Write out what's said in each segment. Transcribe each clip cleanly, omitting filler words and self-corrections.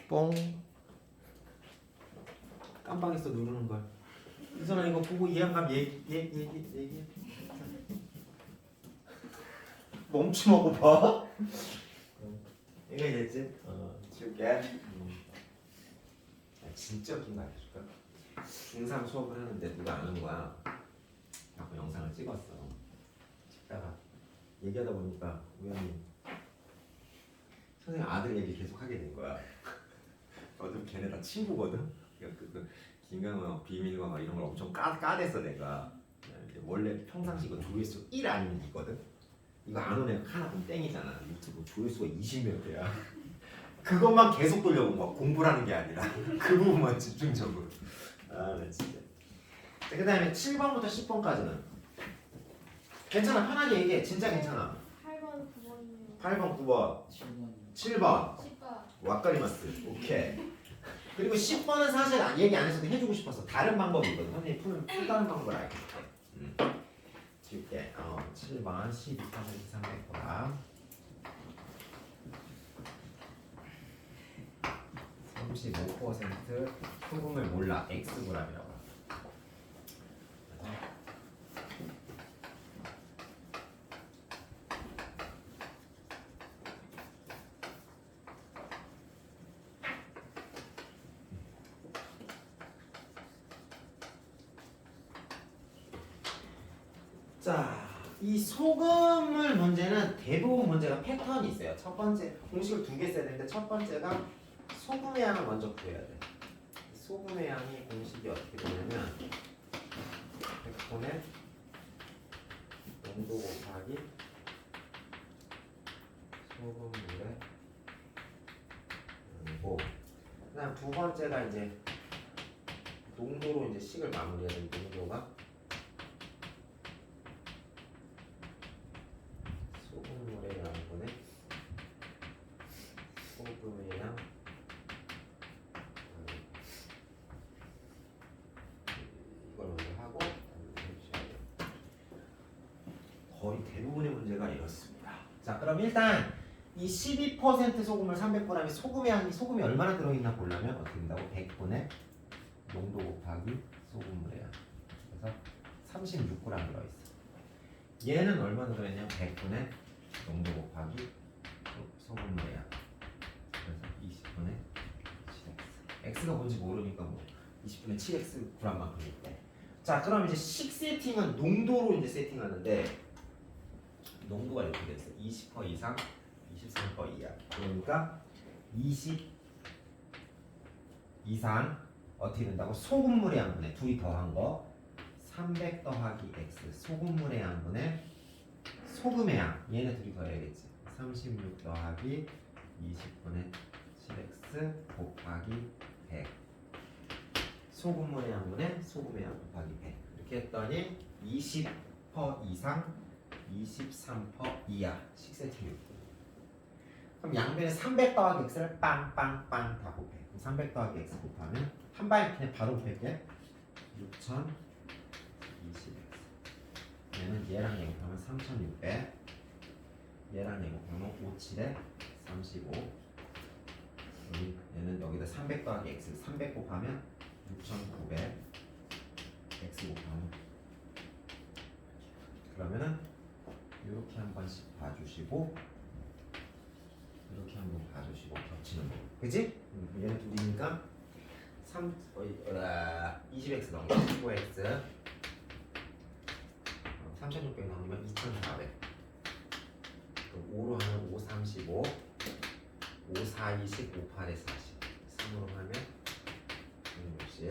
뽕. 깜빡했어 누르는 걸. 이선아 이거 보고 이해한감 얘기. 멈춤하고 봐. 이거 됐지? 지울게. 진짜 웃긴 거 알려줄까? 중3 수업을 하는데 누가 안 온 거야. 자꾸 영상을 찍었어. 찍다가 얘기하다 보니까 우연히 선생님 아들 얘기 계속 하게 된 거야. 어차피 걔네 다 친구거든. 그 김강호, 비밀과 막 이런 걸 엄청 까댔어 내가. 원래 평상시 이거 조회수 1 아니면 2거든. 이거 안 오네 하나 보면 땡이잖아. 유튜브 조회수가 20몇 대야. 그것만 계속 돌려본 거야. 공부라는 게 아니라 그 부분만 집중적으로. 나 진짜. 그 다음에 7번부터 10번까지는 괜찮아. 편하게 얘기해. 진짜 괜찮아. 8번, 9번이요. 8번, 9번, 7번 10번. 와까리마스. 오케이. 그리고 10번은 사실 얘기 안 했어도 해주고 싶었어. 다른 방법이 있거든. 선생님 풀다는 방법을 알겠어. 줄게. 7번 12% 300g 35% 소금을 몰라. Xg이라고. 자, 이 소금을 문제는 대부분 문제가 패턴이 있어요. 첫 번째 공식을 2개 써야 되는데 첫 번째가 소금의 양을 먼저 구해야 돼. 소금의 양이 공식이 어떻게 되냐면 100분의 농도 곱하기 소금물의 농도. 그다음 두 번째가 이제 농도로 이제 식을 마무리해야 되는 농도가 소금물의 양분의 소금의 양 이걸 먼저 하고 거의 대부분의 문제가 이렇습니다. 자, 그럼 일단 이 12% 소금을 300g이 소금이 얼마나 들어있나 보려면 어떻게 된다고? 100분의 농도 곱하기 소금물의 양. 그래서 36g 들어있어. 얘는 얼마나 들어있냐면 100분의 농도 곱하기 소금물의 양. 그래서 20분의 7x. x가 뭔지 모르니까 뭐 20분의 7x g만큼 있대. 자, 그럼 이제 식 세팅은 농도로 이제 세팅하는데 농도가 이렇게 됐어. 20% 이상, 23% 이하. 그러니까 20 이상 어떻게 된다고? 소금물의 양분에 둘이 더한 거 300 더하기 x 소금물의 양분에 소금의 양 얘네 둘이 더해야겠지. 36 더하기 20분의 7x 곱하기 100 소금물의 양분에 소금의 양 곱하기 100 이렇게 했더니 20% 이상 23% 이하 식 세팅이 있고 그럼 양변에 300 더하기 x를 빵빵빵 다 곱해. 300 더하기 x 곱하면 한 방에 그냥 바로 곱할게. 6020x 얘는 얘랑 얘곱하면 3600 얘랑 얘곱하면 57에 35 얘는 여기다 300 더하기 x 300 곱하면 6900 x 곱하면 그러면은 이렇게 한 번씩 봐주시고 이렇게 한번 봐주시고 겹치는 거 그치? 얘는 둘이니까 20x 넘기면 15x 3600 넘기면 2400 5로 하면 5, 35 5, 4, 20, 5, 8에 40 3으로 하면 160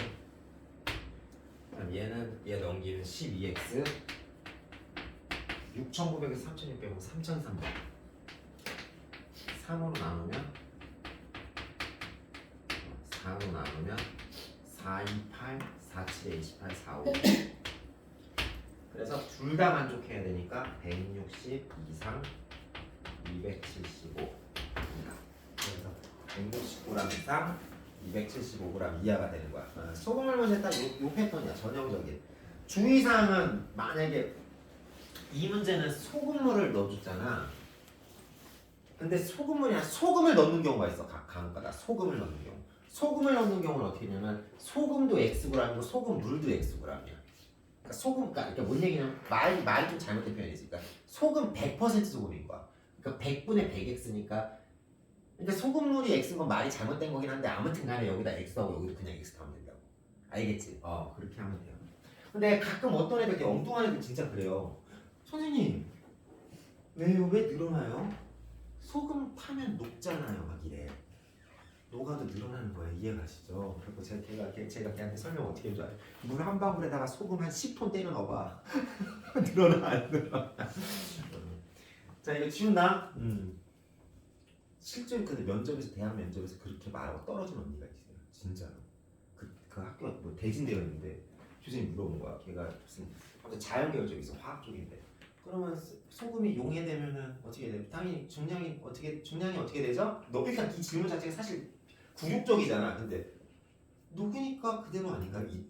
그럼 얘 넘기면 12x 6900에서 3600은 3300 3으로 나누면 4로 나누면 4, 2, 8, 4, 7에 28, 4, 5 그래서 둘 다 만족해야 되니까 160 이상 275 이하 그래서 169g 이상 275g 이하가 되는 거야. 소금을 먼저 딱 요 패턴이야. 전형적인 주의사항은 만약에 이 문제는 소금물을 넣어줬잖아. 근데 소금을 넣는 경우가 있어. 강가다 소금을 넣는 경우. 소금을 넣는 경우는 어떻게 되냐면 소금도 Xg이고 소금 물도 Xg이야. 그러니까 소금, 그러니까 뭔 얘기냐면 말이 좀 잘못된 표현이지. 그러니까 소금 100% 소금인 거야. 그러니까 100분의 100X니까 그러니까 소금물이 X인 건 말이 잘못된 거긴 한데 아무튼 간에 여기다 X하고 여기도 그냥 X 하면 된다고. 알겠지? 그렇게 하면 돼요. 근데 가끔 어떤 애들 되게 엉뚱한 애들 진짜 그래요. 선생님 왜요? 왜 늘어나요? 소금 타면 녹잖아요. 막 이래. 녹아도 늘어나는 거예요. 이해가시죠? 그리고 제가 걔한테 설명 어떻게 해줘요? 물 한 방울에다가 소금 한 10톤 때려 넣어봐. 늘어나 안 늘어나? 자 이거 지운다. 실제로 근데 면접에서 대학 면접에서 그렇게 말하고 떨어진 언니가 있어요. 진짜로. 그 학교가 뭐 대진대였는데 교수님 물어본 거야. 걔가 무슨 아무튼 자연계열 쪽에서 화학 쪽인데. 그러면 소금이 용해되면은 어떻게 돼? 당연히 중량이 어떻게 되죠? 그러니까 이 질문 자체가 사실 굴욕적이잖아. 근데 녹으니까 그대로 아닌가? 이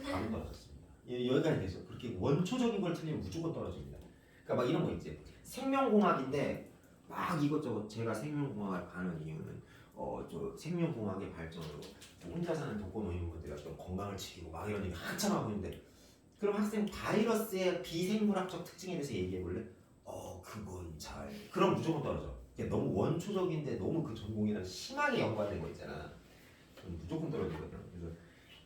바로 떨어졌습니다. 여기까지 되죠. 그렇게 원초적인 걸 틀리면 무조건 떨어집니다. 그러니까 막 이런 거 있지. 생명공학인데 막 이것저것 제가 생명공학을 가는 이유는 저 생명공학의 발전으로 혼자 사는 독거노인분들이 어떤 건강을 지키고 막 이런 얘기 한참 하고 있는데 그럼 학생 바이러스의 비생물학적 특징에 대해서 얘기해 볼래? 그건 잘 그럼 무조건 떨어져. 너무 원초적인데 너무 그 전공이랑 심하게 연관된 거 있잖아. 그럼 무조건 떨어지거든. 그래서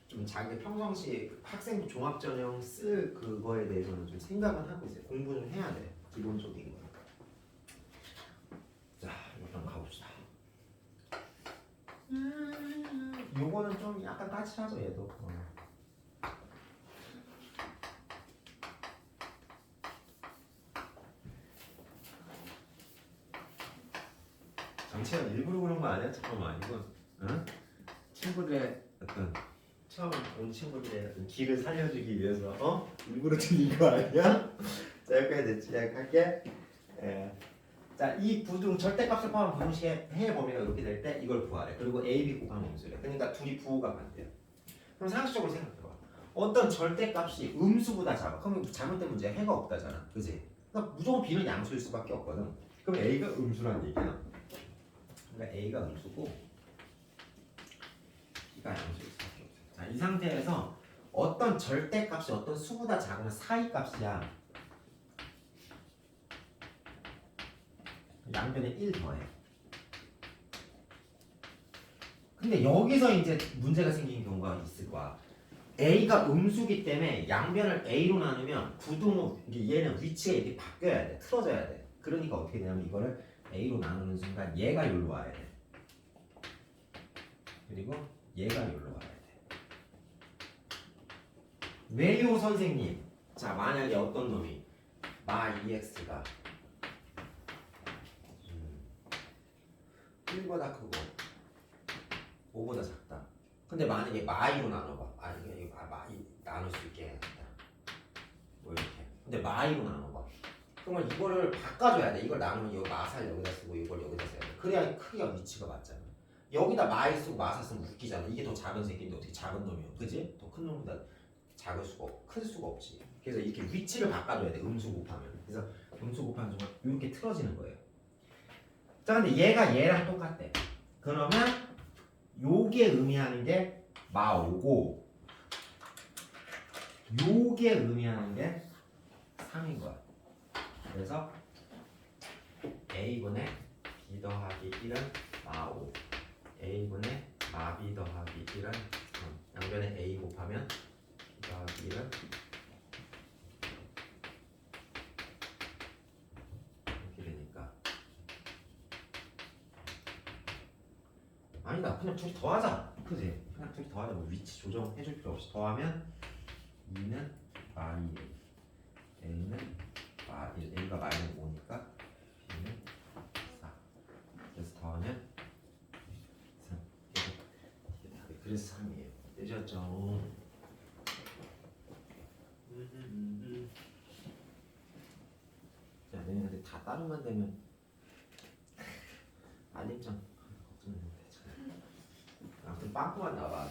좀 자기 평상시 학생 종합전형 쓸 그거에 대해서는 좀 생각은 하고 있어요. 공부 좀 해야 돼. 기본적인 거. 자, 일단 가봅시다. 요거는 좀 약간 까칠하죠 얘도. 장치가 일부러 그런 거 아니야? 잠깐만 이건 친구들의 어떤 처음 온 친구들의 어떤 기를 살려주기 위해서 일부러 틀린 거 아니야? 자 여기까지 됐지? 할게. 자, 이 부등 절대값을 포함한 부등식의 해의 범위가 이렇게 될 때 이걸 구하래. 그리고 A, B 곱하면 음수래. 그러니까 둘이 부호가 반대야. 그럼 상식적으로 생각해봐. 어떤 절대값이 음수보다 작아. 그러면 잘못된 문제야. 해가 없다잖아. 그지? 그러니까 무조건 B는 양수일 수밖에 없거든. 그럼 A가 음수라는 얘기야. 그러니까 A가 음수고 B가 양수일 수밖에 없어. 자, 이 상태에서 어떤 절대값이 어떤 수보다 작으면 사이값이야. 양변에 1 더해. 근데 여기서 이제 문제가 생긴 경우가 있을 거야. A가 음수기 때문에 양변을 A로 나누면 부등호 얘는 위치가 이렇게 바뀌어야 돼. 틀어져야 돼. 그러니까 어떻게 되냐면 이거를 A로 나누는 순간 얘가 여기로 와야 돼. 그리고 얘가 여기로 와야 돼. 왜요 선생님? 자 만약에 어떤 놈이 마 2x가 1보다 크고 5보다 작다. 근데 만약에 마이로 나눠봐. 이게 마이 나눌 수 있게 해야겠다. 뭐 이렇게. 근데 마이로 나눠봐. 그러면 이거를 바꿔줘야 돼. 이걸 나누면 이거 마살 여기다 쓰고 이걸 여기다 써야 돼. 그래야 크기가 위치가 맞잖아. 여기다 마이 쓰고 마살 쓰면 웃기잖아. 이게 더 작은 새끼인데 어떻게 작은 놈이야? 그지? 더 큰 놈보다 작을 수가 클 수가 없지. 그래서 이렇게 위치를 바꿔줘야 돼. 음수 곱하면. 그래서 음수 곱하는 순간 이렇게 틀어지는 거예요. 자 근데 얘가 얘랑 똑같대. 그러면 요게 의미하는 게 마5고 요게 의미하는 게 3인 거야. 그래서 A분의 B 더하기 1은 마5 A분의 마B 더하기 1은 3 양변에 A 곱하면 B 더하기 1은 이렇게 되니까 아니다. 그냥 둘이 더하자. 그지? 그냥 둘이 더하자. 뭐 위치 조정해줄 필요 없이 더하면 2는 마2 A는 마1 A가 마이너스 5니까 B는 4 그래서 더하면 3 이게 답이 그래서 3이에요. 되셨죠? 자, 내년에 다 다른만 되면 알림장 아무튼 빵꾸만 나와.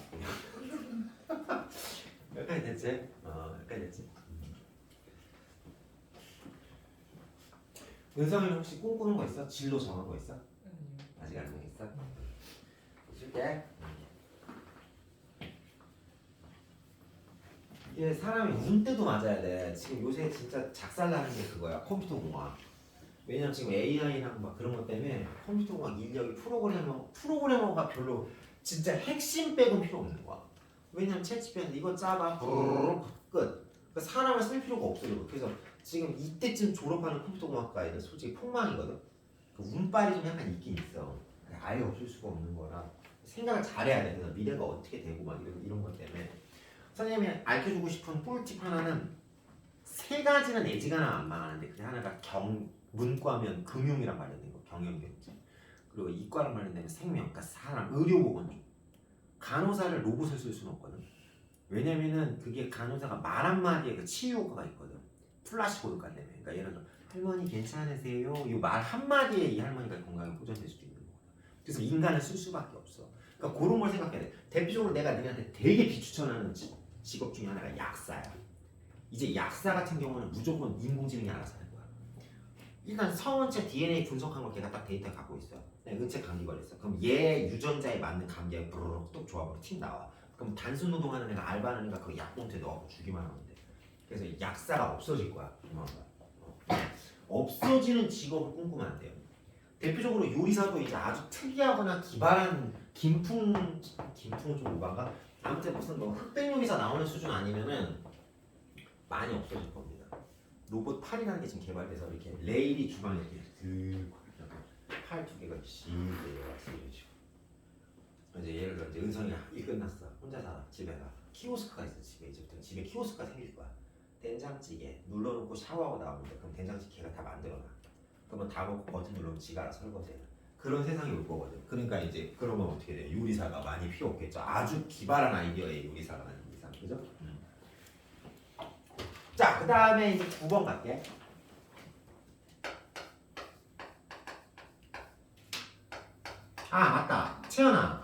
여기까지 됐지? 여기까지 됐지? 은성이 혹시 꿈꾸는 거 있어? 진로 정한 거 있어? 아직 안 정했어? 줄게. 이게 사람이 운때도 맞아야 돼. 지금 요새 진짜 작살나는 게 그거야. 컴퓨터 공학. 왜냐면 지금 AI랑 막 그런 것 때문에 컴퓨터 공학 인력이 프로그래머가 별로 진짜 핵심 빼곤 필요 없는 거야. 왜냐면 챗GPT한테 이거 짜봐 브르르 끝. 그러니까 사람을 쓸 필요가 없어요. 그래서 지금 이때쯤 졸업하는 컴퓨터 공학과에는 솔직히 폭망이거든. 그 운빨이 좀 약간 있긴 있어. 아예 없을 수가 없는 거라 생각을 잘해야 돼. 그래서 미래가 어떻게 되고 막 이런 것 때문에 선생님이 알려주고 싶은 꿀팁 하나는 세 가지는 애지간하면 안 망하는데 그게 하나가 문과면 금융이랑 관련된 거 경영경제 그리고 이과랑 관련되면 생명 그러니까 사람 의료보건 간호사를 로봇을 쓸 수는 없거든. 왜냐면은 그게 간호사가 말 한마디에 그 치유 효과가 있거든. 플라시 고효과 때문에. 그러니까 예를 들어 할머니 괜찮으세요? 이 말 한마디에 이 할머니가 건강이 호전될 수도 있는 거야. 그래서 인간을 쓸 수밖에 없어. 그러니까 그런 걸 생각해야 돼. 대표적으로 내가 너네한테 되게 비추천하는 직업 중에 하나가 약사야. 이제 약사 같은 경우는 무조건 인공지능이 알아서 하는 거야. 일단 성은체 DNA 분석한 걸 걔가 딱 데이터 갖고 있어. 내가 은체 감기 걸렸어. 그럼 얘 유전자에 맞는 감기가 부르륵 또 조합으로 팀 나와. 그럼 단순 노동하는 애가 알바하는 애가 그 약봉투에 넣어서 주기만 하면 돼. 그래서 약사가 없어질 거야. 없어지는 직업을 꿈꾸면 안 돼요. 대표적으로 요리사도 이제 아주 특이하거나 기발한 김풍은 좀 오반가? 아무튼 무슨 뭐 흑백 요리사 나오는 수준 아니면은 많이 없어질 겁니다. 로봇 팔이라는 게 지금 개발돼서 이렇게 레일이 주방에 이렇게 들고 팔 두 개가 내려와서 이런 식으로. 이제 예를 들어 이제 은성이가 일 끝났어. 혼자 살아. 집에 가. 키오스크가 있어. 이제부터 집에 키오스크가 생길 거야. 된장찌개 눌러놓고 샤워하고 나오는데 그럼 된장찌개가 다 만들어놔. 그러면 다 먹고 버튼 누르면 지가 알아서 설거지해. 그런 세상이 올 거거든. 그러니까 이제 그러면 어떻게 돼? 요리사가 많이 필요 없겠죠. 아주 기발한 아이디어의 요리사가 많은 이상, 그죠? 자, 그 다음에 이제 9번 갈게. 아, 맞다. 채연아.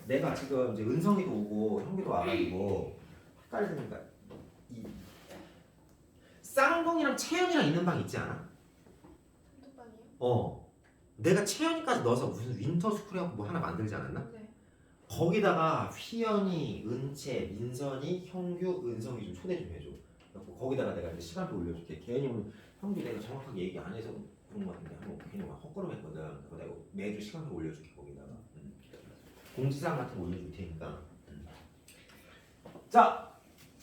내가 지금 이제 은성이도 오고 형기도 와가지고 헷갈리니까 이 쌍둥이랑 채연이랑 있는 방 있지 않아? 단톡방이요? 내가 채연이까지 넣어서 무슨 윈터스쿨이라고 뭐 하나 만들지 않았나? 네. 거기다가 휘연이, 은채, 민선이, 형규, 은성이 좀 초대 좀 해줘. 그래서 거기다가 내가 이제 시간표 올려줄게. 걔네 오늘 형규 내가 정확하게 얘기 안 해서 그런 거 같은데 한번 괜히 막 헛걸음했거든. 그래서 내가 매주 시간표 올려줄게 거기다가. 공지사항 같은 거 올려줄 테니까. 자,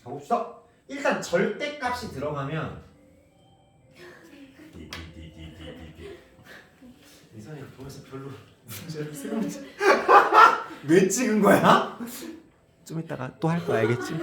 가봅시다. 일단 절대값이 들어가면 민선이 보면서 별로 문제를 생각지. 왜 찍은 거야? 좀 이따가 또 할 거야, 알겠지?